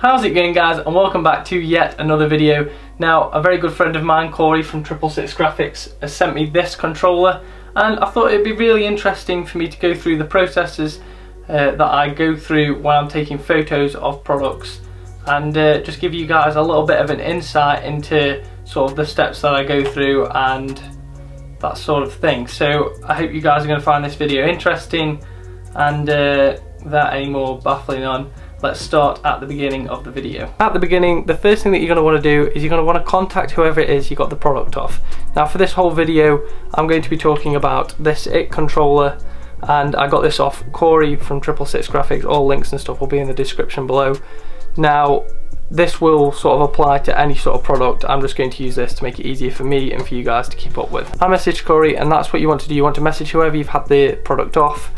How's it going, guys, and welcome back to yet another video. Now, a very good friend of mine, Corey from 666 Graphics, has sent me this controller, and I thought it'd be really interesting for me to go through the processes that I go through when I'm taking photos of products, and just give you guys a little bit of an insight into sort of the steps that I go through and that sort of thing. So I hope you guys are going to find this video interesting, and without any more baffling on, let's start at the beginning of the video. At the beginning, the first thing that you're going to want to do is you're going to want to contact whoever it is you got the product off. Now, for this whole video, I'm going to be talking about this IT controller, and I got this off Corey from 666 Graphics. All links and stuff will be in the description below. Now, this will sort of apply to any sort of product. I'm just going to use this to make it easier for me and for you guys to keep up with. I messaged Corey, and that's what you want to do. You want to message whoever you've had the product off,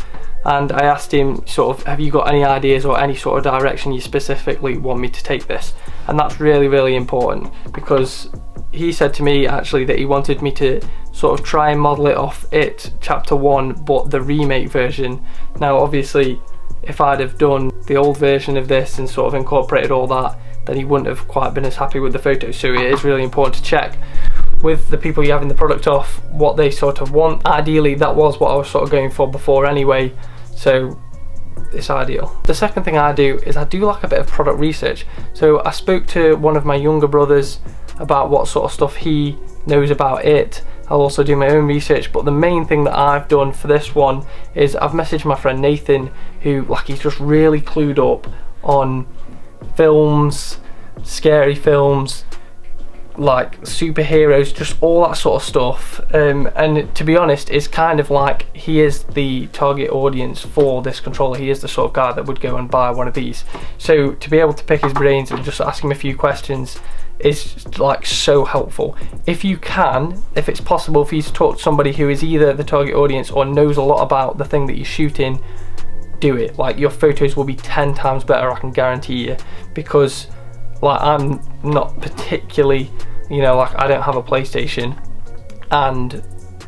and I asked him sort of, have you got any ideas or any sort of direction you specifically want me to take this? And that's really, really important, because he said to me actually that he wanted me to sort of try and model it off IT Chapter 1, but the remake version. Now, obviously, if I'd have done the old version of this and sort of incorporated all that, then he wouldn't have quite been as happy with the photos. So it is really important to check with the people you're having the product off what they sort of want. Ideally, that was what I was sort of going for before anyway, so it's ideal. The second thing I do is I do like a bit of product research. So I spoke to one of my younger brothers about what sort of stuff he knows about it. I'll also do my own research, but the main thing that I've done for this one is I've messaged my friend Nathan, who, like, he's just really clued up on films, scary films, like superheroes, just all that sort of stuff, and to be honest, it's kind of like he is the target audience for this controller. He is the sort of guy that would go and buy one of these. So to be able to pick his brains and just ask him a few questions is like so helpful. If you can, if it's possible for you to talk to somebody who is either the target audience or knows a lot about the thing that you're shooting, do it. Like, your photos will be 10 times better, I can guarantee you, because like, I'm not particularly, you know, like, I don't have a PlayStation, and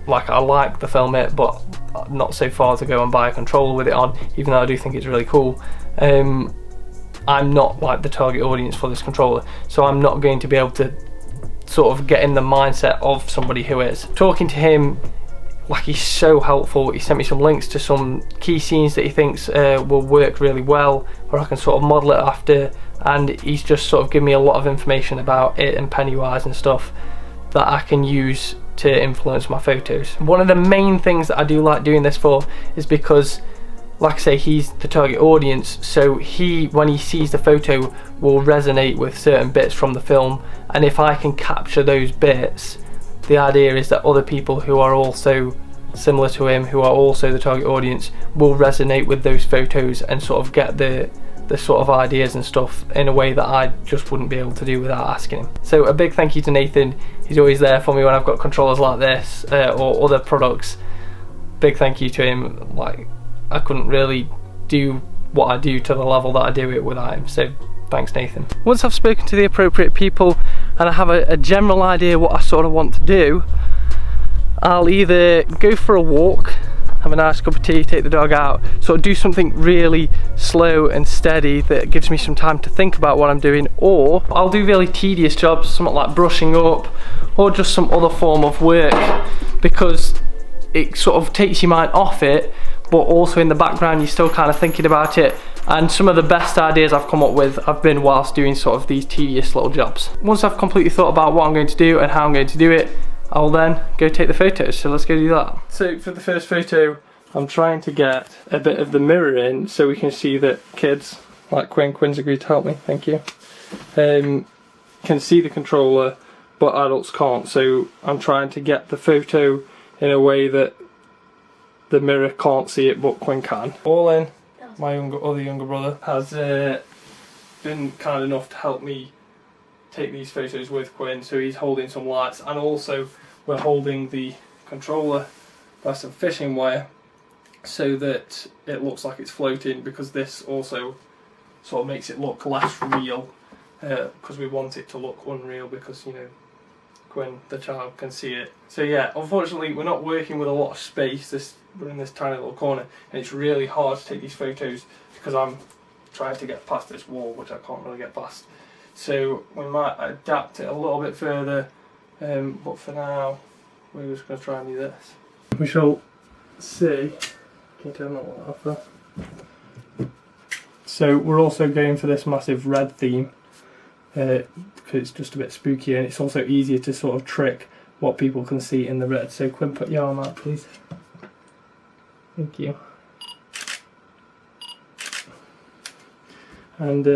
like, I like the Film It, but not so far to go and buy a controller with it on, even though I do think it's really cool. I'm not like the target audience for this controller, so I'm not going to be able to sort of get in the mindset of somebody who is. Talking to him, like, he's so helpful. He sent me some links to some key scenes that he thinks will work really well, or I can sort of model it after, and he's just sort of given me a lot of information about it and Pennywise and stuff that I can use to influence my photos. One of the main things that I do like doing this for is because, like I say, he's the target audience, so he, when he sees the photo, will resonate with certain bits from the film, and if I can capture those bits, the idea is that other people who are also similar to him, who are also the target audience, will resonate with those photos and sort of get the sort of ideas and stuff in a way that I just wouldn't be able to do without asking him. So a big thank you to Nathan. He's always there for me when I've got controllers like this or other products. Big thank you to him. Like, I couldn't really do what I do to the level that I do it without him, so thanks, Nathan. Once I've spoken to the appropriate people and I have a general idea what I sort of want to do, I'll either go for a walk, have a nice cup of tea, take the dog out, sort of do something really slow and steady that gives me some time to think about what I'm doing, or I'll do really tedious jobs, something like brushing up, or just some other form of work, because it sort of takes your mind off it, but also in the background you're still kind of thinking about it. And some of the best ideas I've come up with have been whilst doing sort of these tedious little jobs. Once I've completely thought about what I'm going to do and how I'm going to do it, I'll then go take the photos, so let's go do that. So for the first photo, I'm trying to get a bit of the mirror in so we can see that kids, like Quinn's agreed to help me, thank you, can see the controller, but adults can't. So I'm trying to get the photo in a way that the mirror can't see it, but Quinn can. All in, my other younger brother has been kind enough to help me take these photos with Quinn, so he's holding some lights, and also we're holding the controller by some fishing wire so that it looks like it's floating, because this also sort of makes it look less real, because we want it to look unreal, because, you know, Quinn, the child, can see it. So yeah, unfortunately we're not working with a lot of space. We're in this tiny little corner, and it's really hard to take these photos because I'm trying to get past this wall, which I can't really get past. So we might adapt it a little bit further, but for now we're just going to try and do this. We shall see. Can you turn that one off there? So we're also going for this massive red theme, because it's just a bit spooky, and it's also easier to sort of trick what people can see in the red. So Quinn, put your arm out please. Thank you. And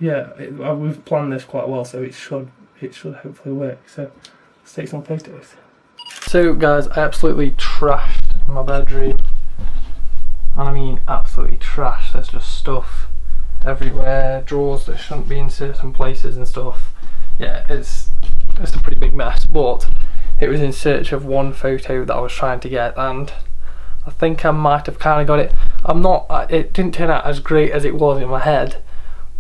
yeah, we've planned this quite well, so it should hopefully work. So let's take some photos. So guys, I absolutely trashed my bedroom, and I mean absolutely trashed. There's just stuff everywhere, drawers that shouldn't be in certain places and stuff. Yeah, it's a pretty big mess, but it was in search of one photo that I was trying to get, and I think I might have kind of got it. It didn't turn out as great as it was in my head,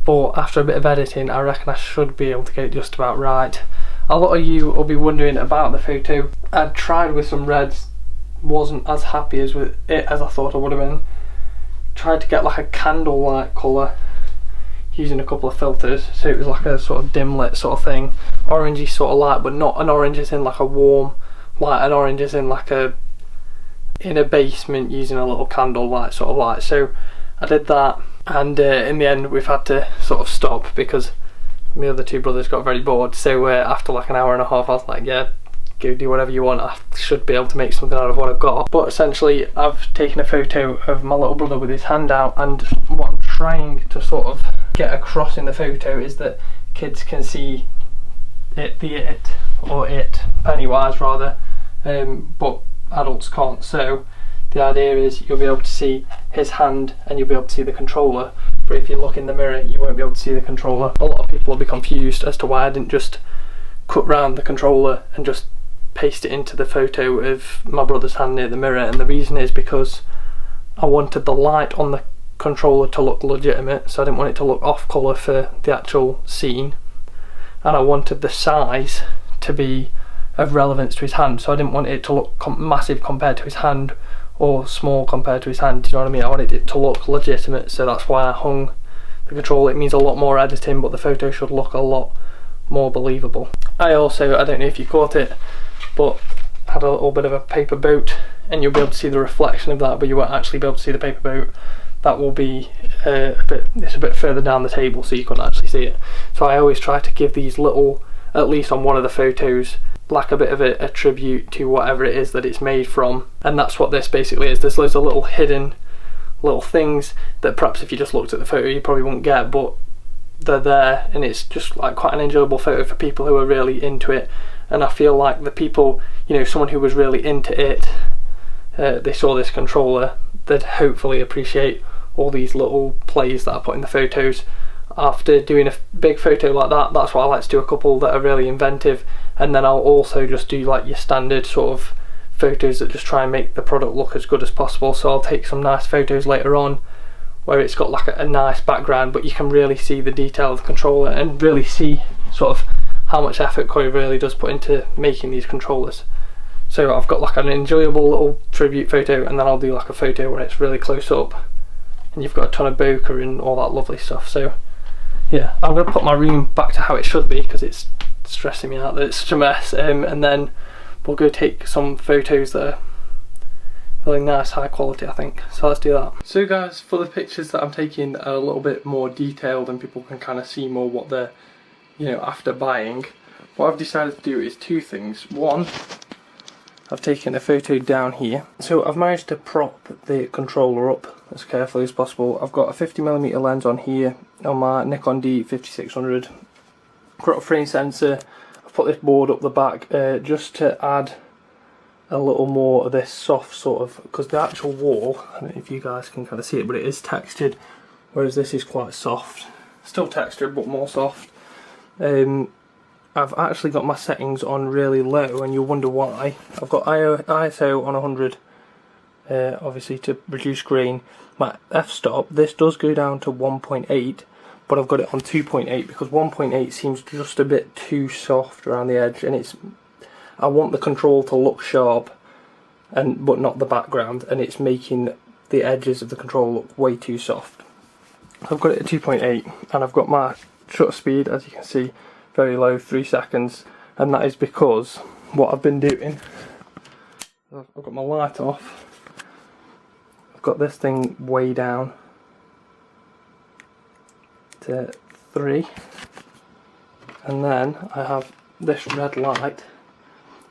but after a bit of editing I reckon I should be able to get it just about right. A lot of you will be wondering about the photo. I tried with some reds, wasn't as happy as with it as I thought I would have been. Tried to get like a candlelight colour using a couple of filters, so it was like a sort of dim lit sort of thing, orangey sort of light, but not an orange as in like a warm light, an orange as in like in a basement using a little candlelight sort of light. So I did that, and in the end we've had to sort of stop because my other two brothers got very bored. So after like an hour and a half I was like, yeah, go do whatever you want, I should be able to make something out of what I've got. But essentially I've taken a photo of my little brother with his hand out, and what I'm trying to sort of get across in the photo is that kids can see it, Pennywise rather, but adults can't. So the idea is you'll be able to see his hand and you'll be able to see the controller, but if you look in the mirror you won't be able to see the controller. A lot of people will be confused as to why I didn't just cut round the controller and just paste it into the photo of my brother's hand near the mirror, and the reason is because I wanted the light on the controller to look legitimate, so I didn't want it to look off colour for the actual scene, and I wanted the size to be of relevance to his hand, so I didn't want it to look massive compared to his hand or small compared to his hand, do you know what I mean? I wanted it to look legitimate, so that's why I hung the controller. It means a lot more editing, but the photo should look a lot more believable. I don't know if you caught it, but had a little bit of a paper boat, and you'll be able to see the reflection of that, but you won't actually be able to see the paper boat. That will be it's a bit further down the table, so you couldn't actually see it. So I always try to give these little, at least on one of the photos, like a bit of a tribute to whatever it is that it's made from, and that's what this basically is. There's loads of little hidden little things that perhaps if you just looked at the photo you probably wouldn't get, but they're there, and it's just like quite an enjoyable photo for people who are really into it. And I feel like the people, you know, someone who was really into it, they saw this controller, they'd hopefully appreciate all these little plays that I put in the photos. After doing a big photo like that, that's why I like to do a couple that are really inventive, and then I'll also just do like your standard sort of photos that just try and make the product look as good as possible. So I'll take some nice photos later on where it's got like a nice background, but you can really see the detail of the controller and really see sort of how much effort Corey really does put into making these controllers. So I've got like an enjoyable little tribute photo, and then I'll do like a photo where it's really close up and you've got a ton of bokeh and all that lovely stuff. So yeah, I'm going to put my room back to how it should be because it's stressing me out that it's such a mess, and then we'll go take some photos that are really nice, high quality, I think. So let's do that. So guys, for the pictures that I'm taking are a little bit more detailed and people can kind of see more what they're, you know, after buying. What I've decided to do is two things. One, I've taken a photo down here. So I've managed to prop the controller up as carefully as possible. I've got a 50mm lens on here on my Nikon D5600. Got a frame sensor. I've put this board up the back just to add a little more of this soft sort of, because the actual wall, I don't know if you guys can kind of see it, but it is textured, whereas this is quite soft. Still textured, but more soft. I've actually got my settings on really low, and you'll wonder why. I've got ISO on 100, obviously to reduce grain. My f-stop, this does go down to 1.8, but I've got it on 2.8 because 1.8 seems just a bit too soft around the edge, and I want the control to look sharp, but not the background, and it's making the edges of the control look way too soft. I've got it at 2.8 and I've got my shutter speed, as you can see, very low, 3 seconds, and that is because what I've been doing, I've got my light off, I've got this thing way down to 3, and then I have this red light,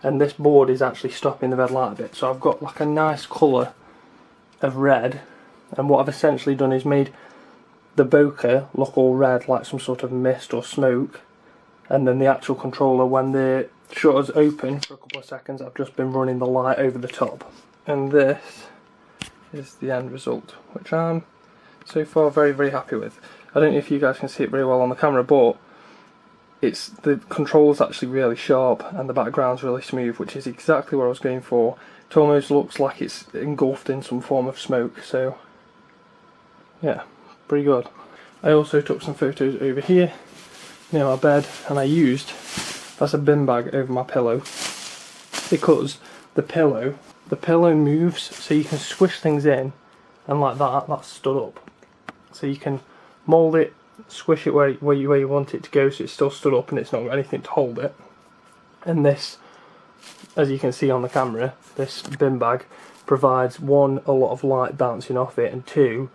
and this board is actually stopping the red light a bit, so I've got like a nice colour of red, and what I've essentially done is made the bokeh look all red like some sort of mist or smoke, and then the actual controller, when the shutter's open for a couple of seconds, I've just been running the light over the top, and this is the end result, which I'm so far very, very happy with. I don't know if you guys can see it very well on the camera, but the control's actually really sharp and the background's really smooth, which is exactly what I was going for. It almost looks like it's engulfed in some form of smoke, so yeah, pretty good. I also took some photos over here near my bed, and I used, that's a bin bag over my pillow, because the pillow moves, so you can squish things in, and like that, that's stood up. So you can mould it, squish it where you want it to go, so it's still stood up and it's not got anything to hold it. And this, as you can see on the camera, this bin bag provides, one, a lot of light bouncing off it, and two,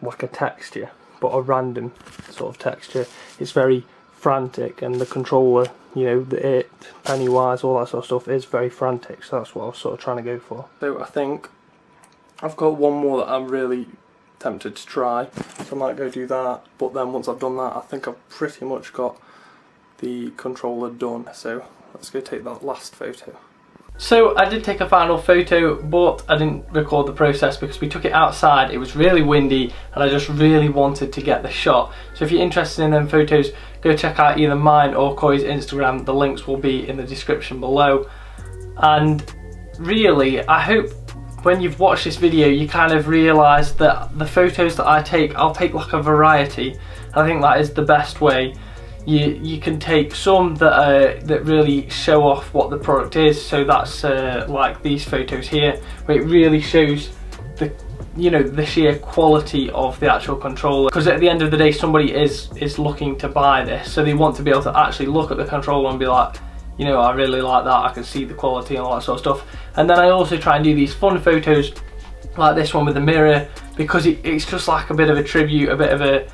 like a texture, but a random sort of texture. It's very frantic, and the controller, you know, Pennywise, all that sort of stuff is very frantic, so that's what I was sort of trying to go for. So I think I've got one more that I'm really tempted to try, so I might go do that, but then once I've done that, I think I've pretty much got the controller done, so let's go take that last photo. So I did take a final photo, but I didn't record the process because we took it outside, it was really windy, and I just really wanted to get the shot. So if you're interested in them photos, go check out either mine or Corey's Instagram, the links will be in the description below. And really, I hope when you've watched this video you kind of realise that the photos that I take, I'll take like a variety. I think that is the best way. You can take some that really show off what the product is, so that's like these photos here, where it really shows the, you know, the sheer quality of the actual controller, because at the end of the day somebody is looking to buy this, so they want to be able to actually look at the controller and be like, you know, I really like that, I can see the quality and all that sort of stuff. And then I also try and do these fun photos like this one with the mirror, because it's just like a bit of a tribute, a bit of a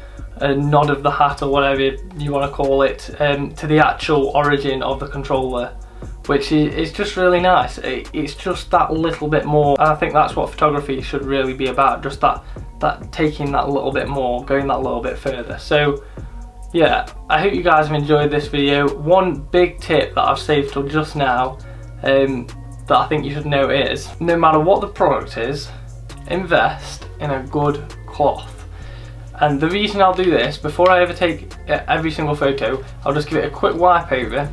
nod of the hat, or whatever you want to call it, to the actual origin of the controller, which is just really nice. It's just that little bit more, and I think that's what photography should really be about, just that taking that little bit more, going that little bit further. So yeah, I hope you guys have enjoyed this video. One big tip that I've saved till just now, that I think you should know is, no matter what the product is, invest in a good cloth. And the reason I'll do this, before I ever take every single photo, I'll just give it a quick wipe over.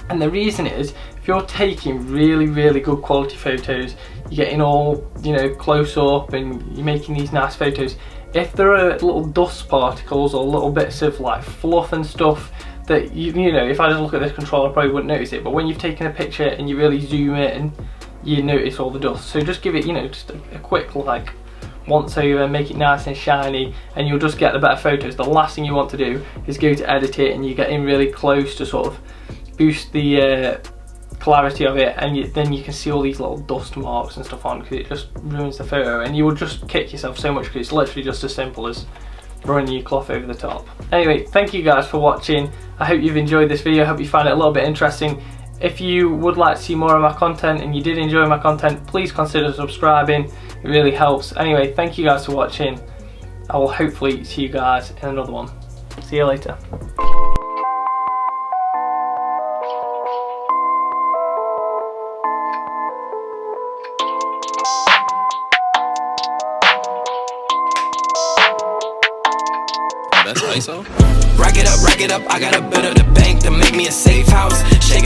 And the reason is, if you're taking really, really good quality photos, you're getting all, you know, close up and you're making these nice photos, if there are little dust particles or little bits of like fluff and stuff that you know, if I just look at this controller I probably wouldn't notice it, but when you've taken a picture and you really zoom in, you notice all the dust. So just give it, you know, just a quick like once over, make it nice and shiny, and you'll just get the better photos. The last thing you want to do is go to edit it and you get in really close to sort of boost the clarity of it, and then you can see all these little dust marks and stuff on, because it just ruins the photo, and you will just kick yourself so much, because it's literally just as simple as running your cloth over the top. Anyway, thank you guys for watching. I hope you've enjoyed this video. I hope you found it a little bit interesting. If you would like to see more of my content and you did enjoy my content, please consider subscribing. It really helps. Anyway, thank you guys for watching. I will hopefully see you guys in another one. See you later. That's ISO. Rack it up, I gotta build up the bank to make me a safe house. Shake it